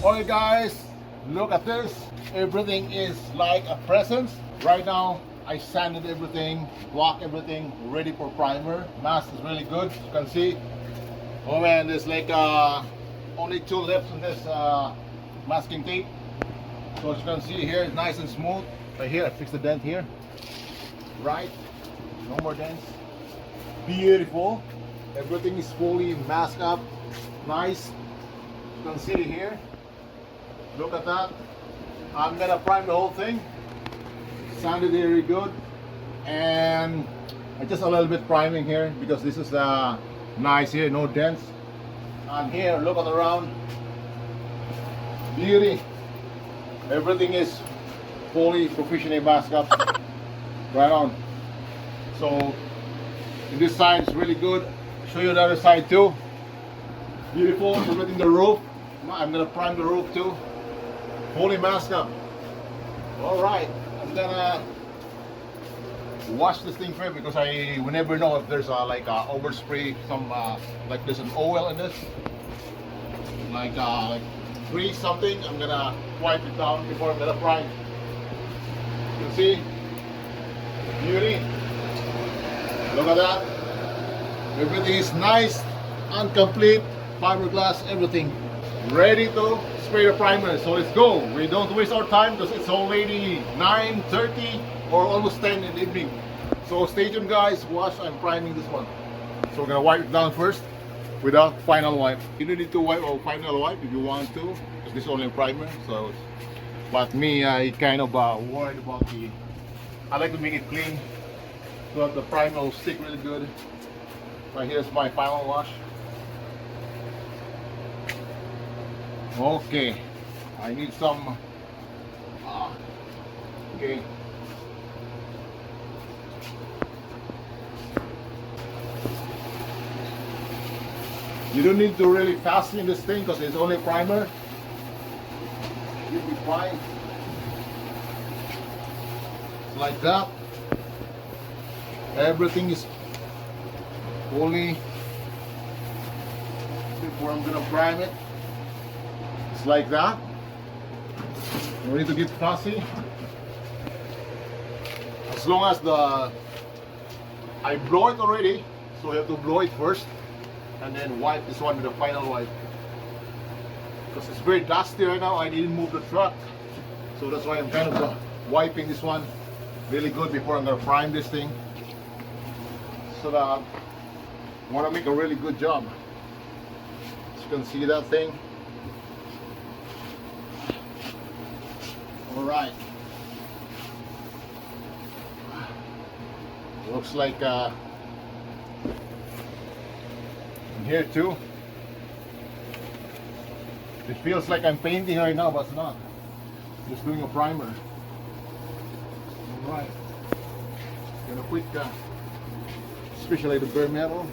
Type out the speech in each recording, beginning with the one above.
Alright guys, look at this. Everything is like a present. Right now, I sanded everything, blocked everything, ready for primer. Mask is really good, as you can see. Oh man, there's like only two left in this masking tape. So as you can see here, it's nice and smooth. Right here, I fixed the dent here. Right, no more dents. Beautiful. Everything is fully masked up. Nice. You can see it here. Look at that. I'm gonna prime the whole thing. Sounded very good. And just a little bit priming here because this is nice here, no dents. And here, look at around. Beauty. Everything is fully professionally masked up. Right on. So this side is really good. Show you the other side too. Beautiful. Everything the roof. I'm gonna prime the roof too. Fully masked up. All right. I'm gonna wash this thing first because we never know if there's like overspray, some like there's an oil in this, like grease something. I'm gonna wipe it down before I'm gonna prime. You can see, beauty. Look at that. Everything is nice and complete. Fiberglass, everything ready to spray the primer. So let's go. We don't waste our time because it's already 9:30 or almost 10 in the evening. So stay tuned guys, watch. I'm priming this one. So we're gonna wipe it down first with a final wipe. You don't need to wipe or final wipe if you want to, because this is only a primer. So, but me, I kind of worried about I like to make it clean so that the primer will stick really good. Right, here's my final wash. Okay, I need some. Okay. You don't need to really fasten this thing because it's only primer. You'll be fine. Like that. Everything is fully before I'm gonna prime it. It's like that. No need to get fussy. As long as I blow it already, so you have to blow it first and then wipe this one with the final wipe. Because it's very dusty right now, I didn't move the truck. So that's why I'm kind of wiping this one really good before I'm gonna prime this thing. So that I want to make a really good job. As you can see that thing. Alright. Looks like here too. It feels like I'm painting right now, but it's not. Just doing a primer. Alright. Gonna quick especially the bare metal.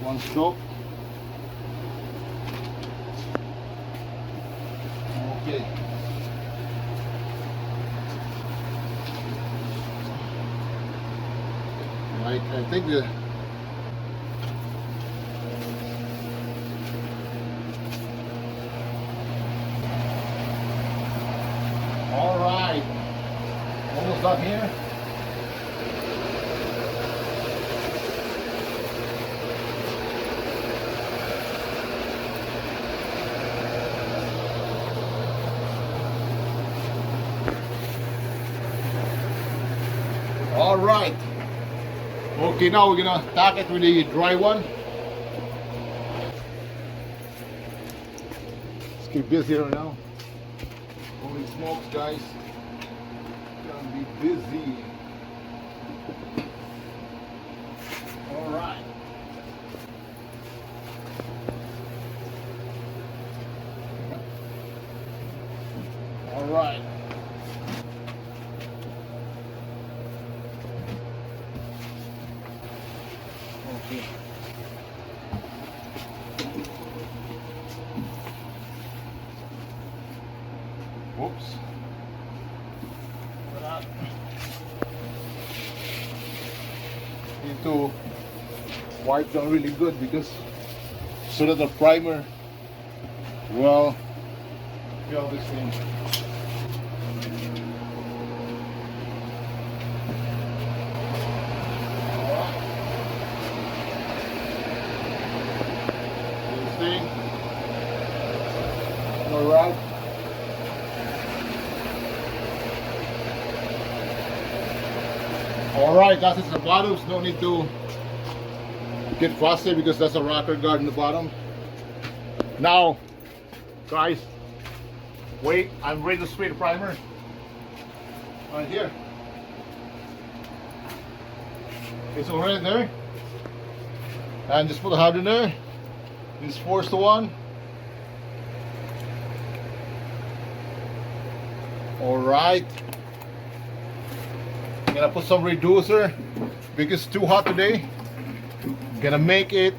One stroke. Okay. I think the all right, almost done here. All right. Okay, now we're gonna tack it with the dry one. Let's keep busy right now. Holy smokes, guys. Gonna be busy. All right. All right. Okay. Whoops. Need to wipe down really good because so that the primer will fill this thing. This thing. All right. Alright, that is the bottoms. No need to get fussy because that's a rocker guard in the bottom. Now, guys, wait, I'm ready to spray the primer. Right here. It's already there. And just put the hardener. This is 4:1. Alright. Gonna put some reducer because it's too hot today. Gonna make it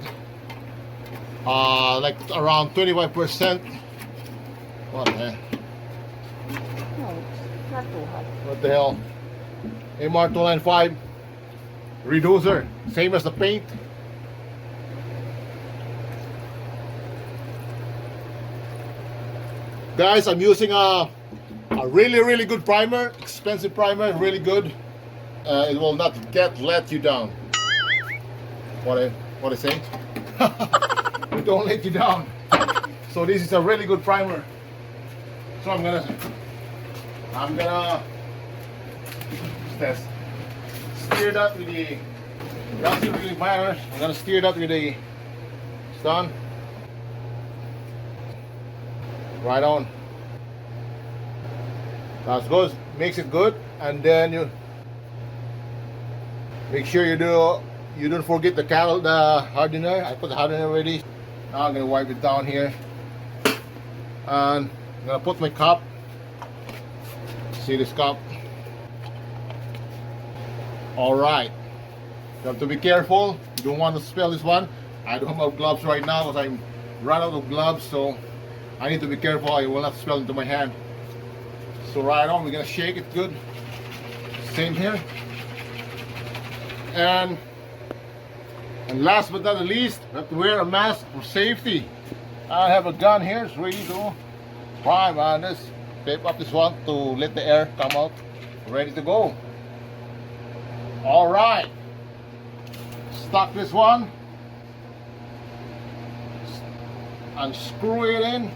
like around 25%. What the hell? No, it's not too hot. What the hell? MR295 reducer, same as the paint. Guys, I'm using a really good primer, expensive primer, really good. It will not let you down. What I say? It don't let you down. So this is a really good primer. So I'm gonna steer that with the doesn't really matter. I'm gonna steer that with the stun. Right on. That's good. Makes it good, and then you make sure you don't forget the hardener. I put the hardener already. Now I'm gonna wipe it down here, and I'm gonna put my cup. See this cup? All right. You have to be careful. You don't want to spill this one. I don't have gloves right now because I'm run out of gloves, so I need to be careful. I will not spill into my hand. So right on, we're gonna shake it good. Same here. And last but not least, we have to wear a mask for safety. I have a gun here, it's ready to prime on this. Tape up this one to let the air come out. Ready to go. Alright. Stock this one. Unscrew it in.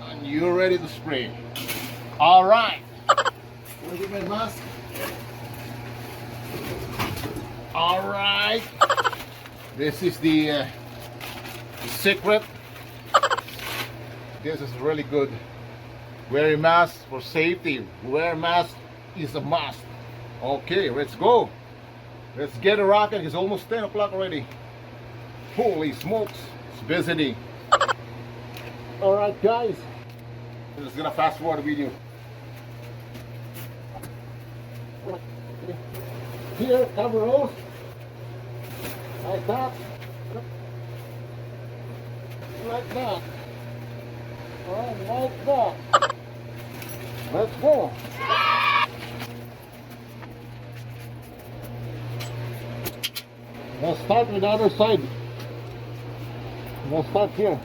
And you're ready to spray. Alright. Where's my mask? Alright. This is the secret. This is really good. Wear a mask for safety. Wear a mask is a must. Okay, let's go. Let's get a rocket. It's almost 10 o'clock already. Holy smokes. It's busy. Alright guys. I'm just gonna fast forward the video. Here, cover rolls. Like that. Like that. And like that. Let's go. Let's start with the other side. Let's start here.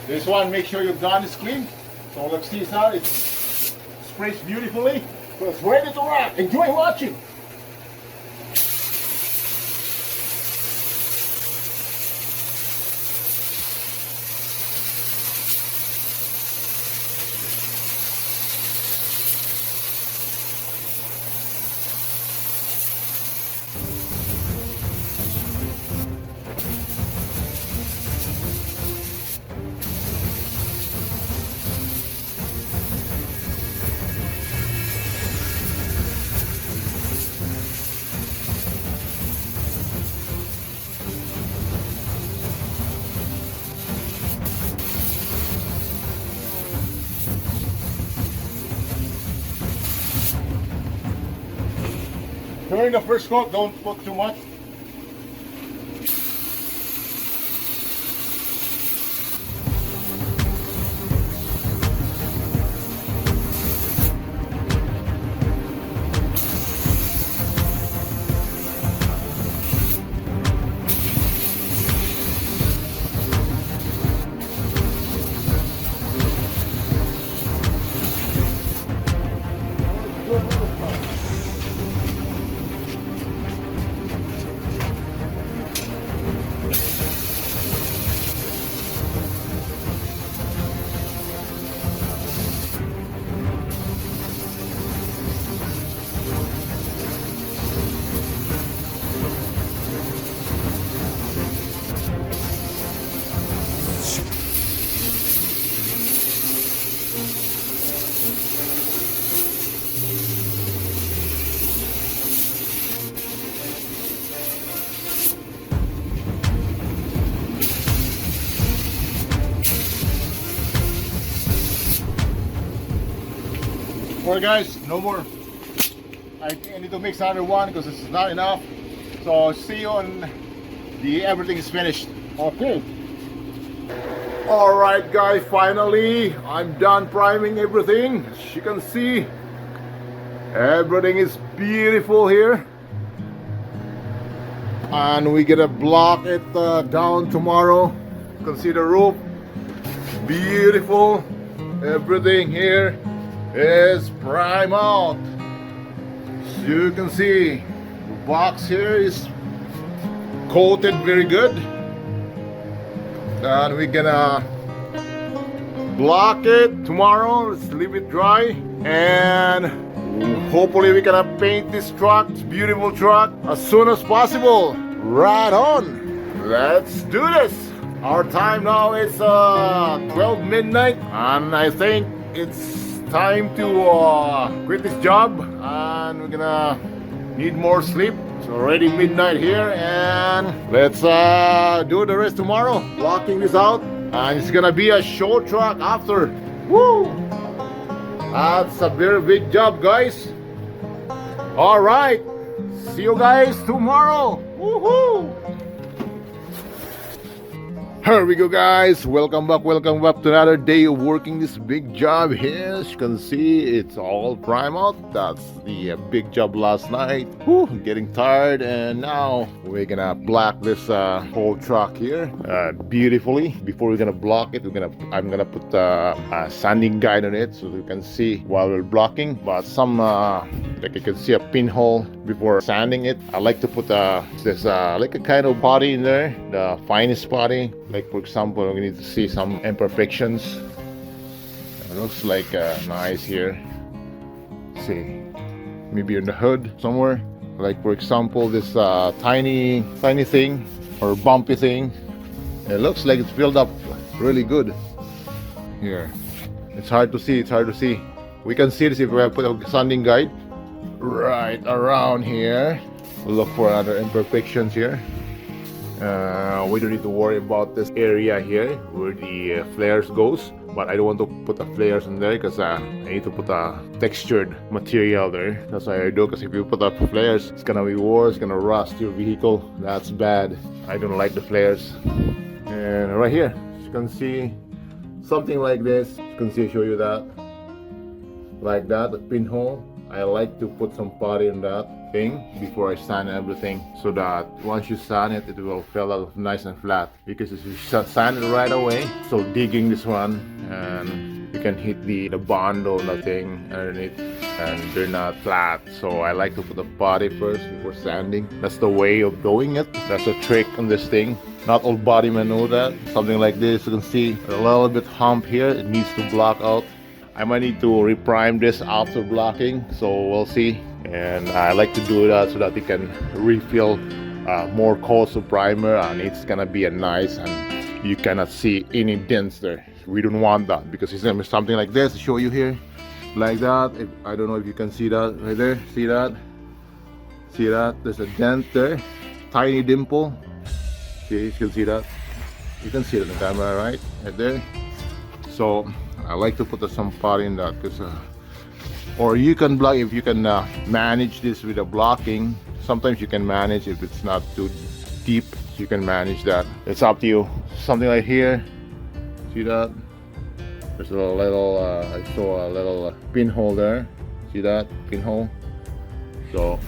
This one, make sure your gun is clean. So let's see how it sprays beautifully. So it's ready to rock. Enjoy watching. During the first coat, don't put too much. Alright guys, no more. I think I need to mix another one because it's not enough. So see you on the everything is finished. Okay. Alright guys, finally I'm done priming everything. As you can see, everything is beautiful here. And we're gonna block it down tomorrow. You can see the roof. Beautiful. Everything here is prime out. As you can see, the box here is coated very good. And we're gonna block it tomorrow. Let's leave it dry, and hopefully we can paint this truck, this beautiful truck, as soon as possible. Right on. Let's do this. Our time now is 12 midnight, and I think it's time to quit this job, and we're gonna need more sleep. It's already midnight here, and let's do the rest tomorrow. Blocking this out, and it's gonna be a show truck after. Woo! That's a very big job, guys. All right, see you guys tomorrow. Woohoo! Here we go guys, welcome back to another day of working this big job here. As you can see, it's all prime out. That's the big job last night. Whew, getting tired, and now we're gonna block this whole truck here beautifully. Before we're gonna block it, I'm gonna put a sanding guide on it so you can see while we're blocking. But some like you can see a pinhole before sanding it. I like to put this like a kind of body in there, the finest body. Like for example, we need to see some imperfections. It looks like nice here. Let's see, maybe in the hood somewhere. Like for example, this tiny thing or bumpy thing. It looks like it's filled up really good. Here, it's hard to see. We can see this if we have put a sanding guide right around here. We'll look for other imperfections here. We don't need to worry about this area here where the flares goes, but I don't want to put the flares in there because I need to put a textured material there. That's why I do, because if you put up flares, it's gonna be worse, it's gonna rust your vehicle. That's bad. I don't like the flares. And right here, you can see something like this. You can see, show you that, like that, the pinhole. I like to put some putty in that thing before I sand everything, so that once you sand it, it will fill out nice and flat. Because if you sand it right away, so digging this one, and you can hit the bond or the thing underneath, and they're not flat. So I like to put the body first before sanding. That's the way of doing it. That's a trick on this thing. Not all bodymen know that. Something like this, you can see a little bit hump here. It needs to block out. I might need to reprime this after blocking, so we'll see. And I like to do that so that you can refill more coats of primer, and it's gonna be a nice, and you cannot see any dents there. We don't want that, because it's gonna be something like this. I'll show you here, like that. I don't know if you can see that right there. See that? See that? There's a dent there, tiny dimple. See, you can see that. You can see it in the camera, right there. So I like to put some putty in that, because or you can block if you can manage this with a blocking. Sometimes you can manage if it's not too deep. You can manage that. It's up to you. Something like here. See that? There's a little I saw a little pinhole there. See that pinhole? So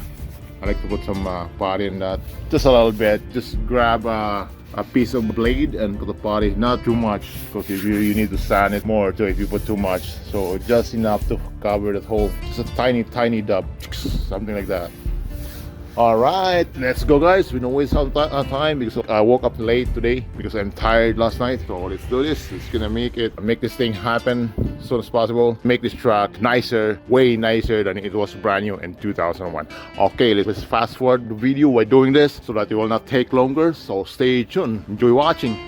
I like to put some putty in that. Just a little bit. Just grab a piece of blade and put the putty, not too much, because if you need to sand it more too if you put too much. So just enough to cover that hole, just a tiny dub, something like that. All right, let's go guys. We don't waste our time, because I woke up late today because I'm tired last night. So let's do this. It's gonna make this thing happen as soon as possible. Make this truck nicer, way nicer than it was brand new in 2001. Okay, let's fast forward the video by doing this so that it will not take longer. So stay tuned, enjoy watching.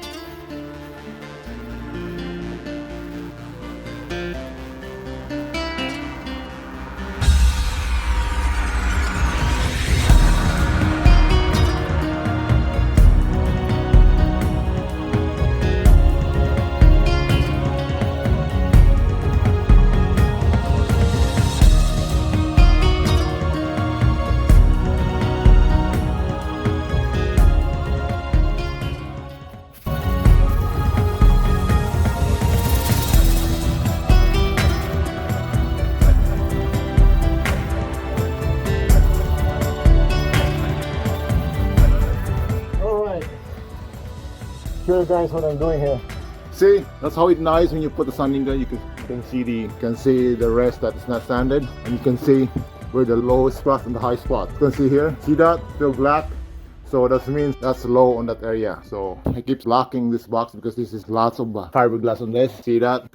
you guys what I'm doing here. See, that's how it's nice when you put the sanding there. You can see the rest that is not sanded, and you can see where the lowest spot and the high spot. You can see here. See that? Still black. So that means that's low on that area. So I keep locking this box because this is lots of fiberglass on this. See that?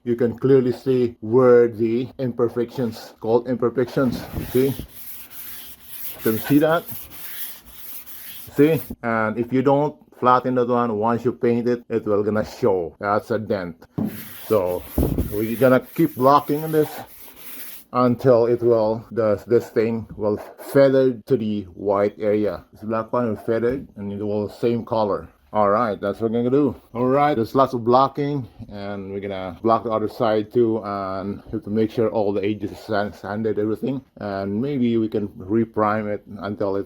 You can clearly see where the imperfections, called imperfections. See? You can see that? See? And if you don't flatten that one, once you paint it, it will gonna show. That's a dent. So we're gonna keep blocking on this until this thing will feathered to the white area. This black one will feathered and it will same color. All right, that's what we're gonna do. All right, there's lots of blocking, and we're gonna block the other side too, and have to make sure all the edges is sanded, everything, and maybe we can reprime it until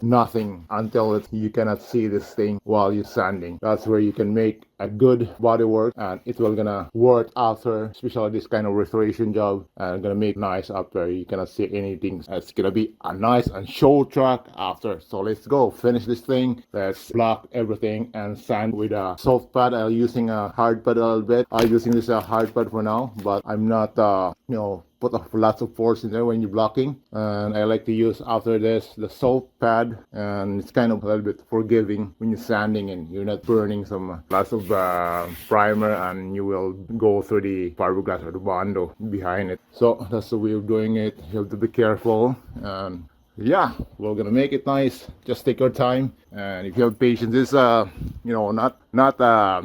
you cannot see this thing while you're sanding. That's where you can make a good body work, and it will gonna work after, especially this kind of restoration job, and gonna make nice after. You cannot see anything. It's gonna be a nice and show track after. So let's go finish this thing. Let's block everything and sand with a soft pad. I'm using a hard pad a little bit. I'm using this hard pad for now, but I'm not put lots of force in there when you're blocking, and I like to use after this the soft pad, and it's kind of a little bit forgiving when you're sanding and you're not burning some lots of primer, and you will go through the fiberglass or the bondo behind it. So that's the way of doing it. You have to be careful, and yeah, we're gonna make it nice. Just take your time, and if you have patience, this not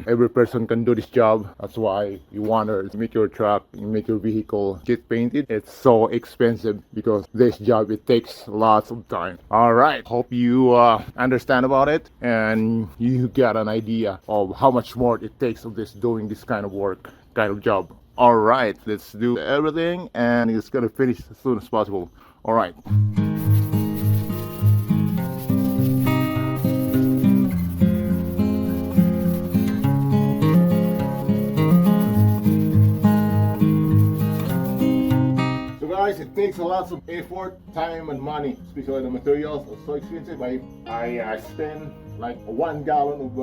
every person can do this job. That's why you want to make your truck, make your vehicle get painted. It's so expensive because this job, it takes lots of time. All right, hope you understand about it, and you get an idea of how much more it takes of doing this kind of work, kind of job. All right, let's do everything, and it's gonna finish as soon as possible. All right. Guys, it takes a lot of effort, time, and money, especially the materials are so expensive. I spend like 1 gallon of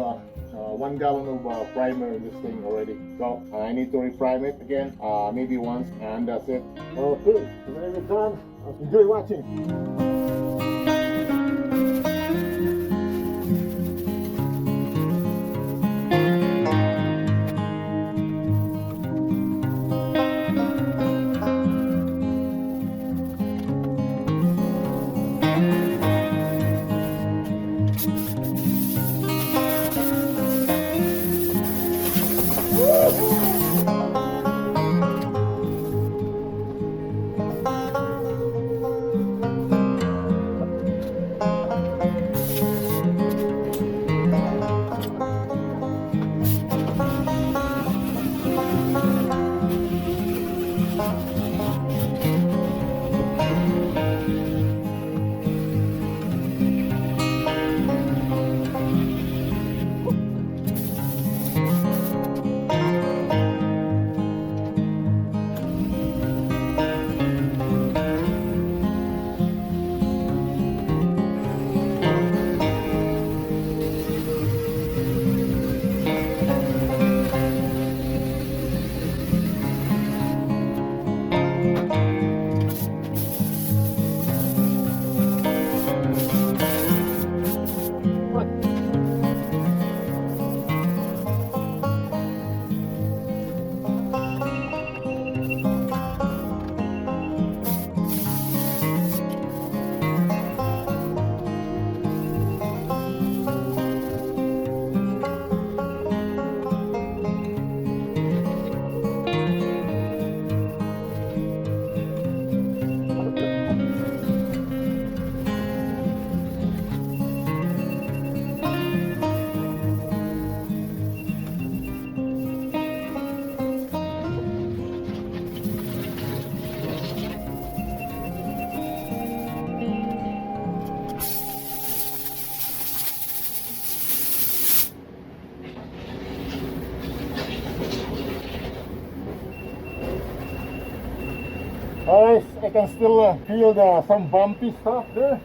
primer in this thing already. So I need to reprime it again, maybe once, and that's it. Okay, so when it's done, enjoy watching. Alright, I can still feel some bumpy stuff there,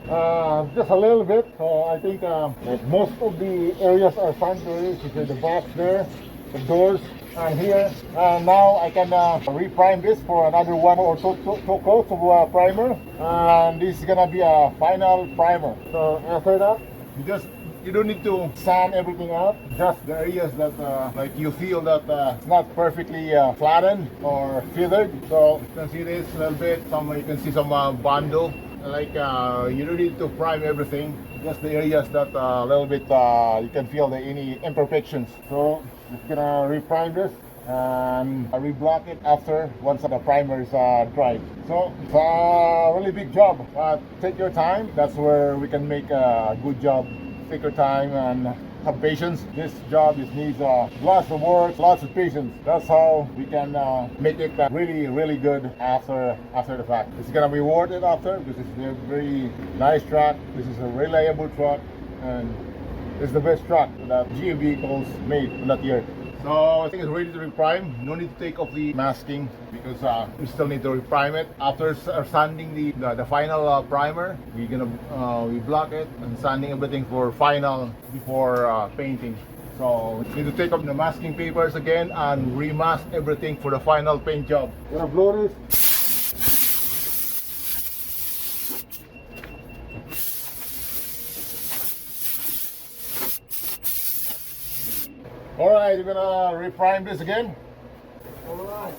just a little bit. So I think like most of the areas are sand already. You see the box there, the doors, and here. Now I can reprime this for another one or two coats of primer, and this is gonna be a final primer. So after that, you don't need to sand everything out, just the areas that like you feel that it's not perfectly flattened or feathered. So you can see this a little bit. You can see some bundle. Like you don't need to prime everything, just the areas that a little bit you can feel any imperfections. So just gonna reprime this and reblock it after once the primer is dry. So it's a really big job, but take your time. That's where we can make a good job. Take your time and have patience. This job needs lots of work, lots of patience. That's how we can make it really good after the fact. It's gonna be worth it after, because it's a very nice truck. This is a reliable truck, and it's the best truck that GM vehicles made in that year. So I think it's ready to reprime. No need to take off the masking, because we still need to reprime it. After sanding the final primer, we're gonna we block it and sanding everything for final before painting. So we need to take off the masking papers again and remask everything for the final paint job. Gonna blow this. Alright, we're gonna reprime this again. Alright.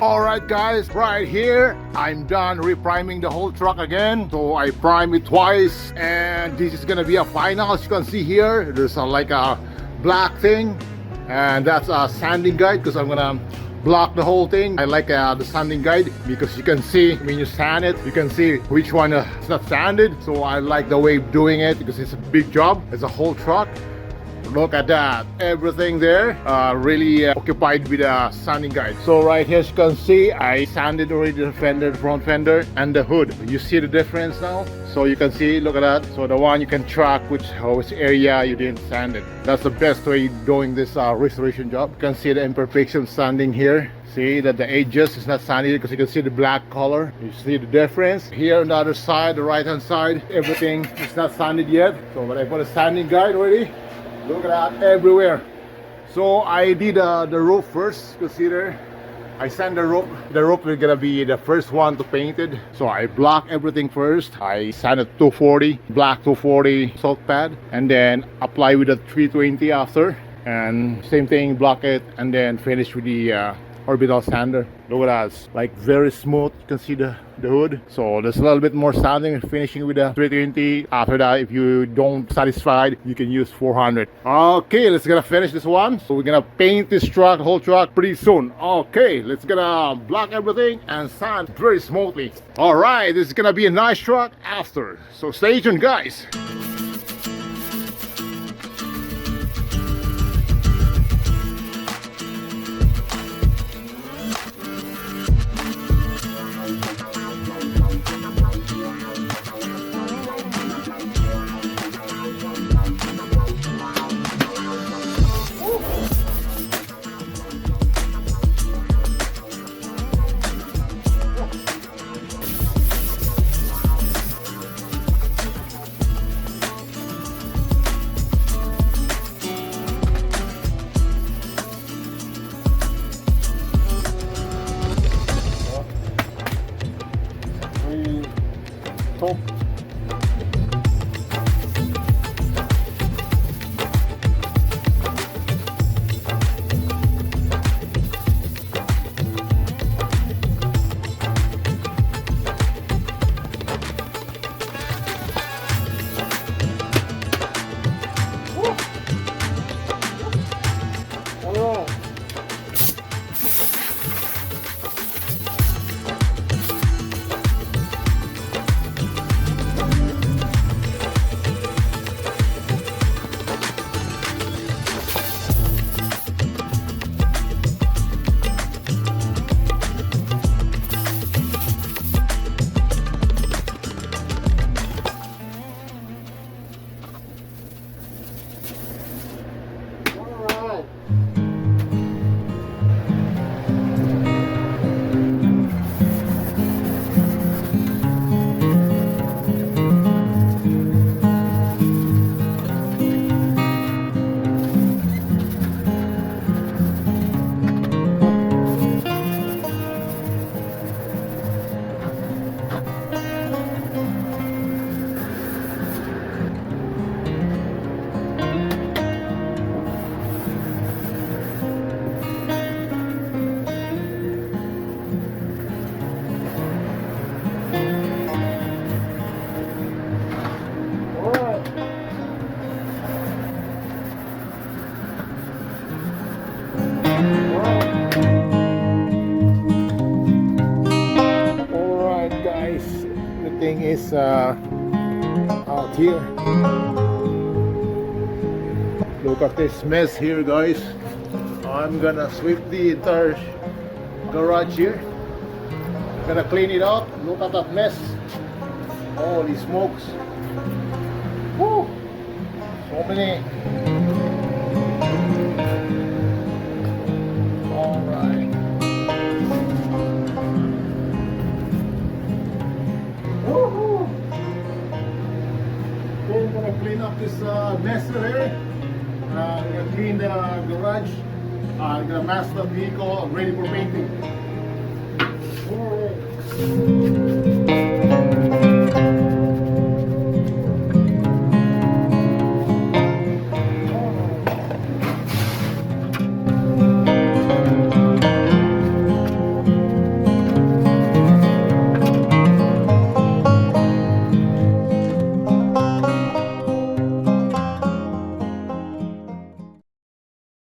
Alright guys, right here I'm done repriming the whole truck again. So I primed it twice, and this is gonna be a final. As you can see here, there's like a black thing, and that's a sanding guide, because I'm gonna block the whole thing. I like the sanding guide, because you can see when you sand it, you can see which one is not sanded. So I like the way of doing it, because it's a big job. It's a whole truck. Look at that, everything there really occupied with a sanding guide. So right here, as you can see, I sanded already the fender, the front fender, and the hood. You see the difference now? So you can see, look at that. So the one you can track which area you didn't sand it. That's the best way doing this restoration job. You can see the imperfection sanding here. See that the edges is not sanded, because you can see the black color. You see the difference here on the other side, the right hand side, everything is not sanded yet. So when I put a sanding guide already, look at that, everywhere. So I did the roof first. You can see there, I sand the roof. The roof is gonna be the first one to paint it. So I block everything first. I sanded 240, black 240 salt pad, and then apply with a 320 after. And same thing, block it, and then finish with the orbital sander. Look at that, it's like very smooth. You can see the hood. So there's a little bit more sanding and finishing with the 320. After that, if you don't satisfied, you can use 400. Okay, let's gonna finish this one. So we're gonna paint this truck, the whole truck, pretty soon. Okay, let's gonna block everything and sand very smoothly. All right, this is gonna be a nice truck after. So stay tuned, guys. is out here. Look at this mess here, guys. I'm gonna sweep the entire garage here. Gonna clean it out. Look at that mess. Holy smokes. Woo! So many. Alright. Woohoo! Okay, I'm gonna clean up this mess here. I'm gonna clean the garage. I'm gonna mask the vehicle ready for painting. Alright.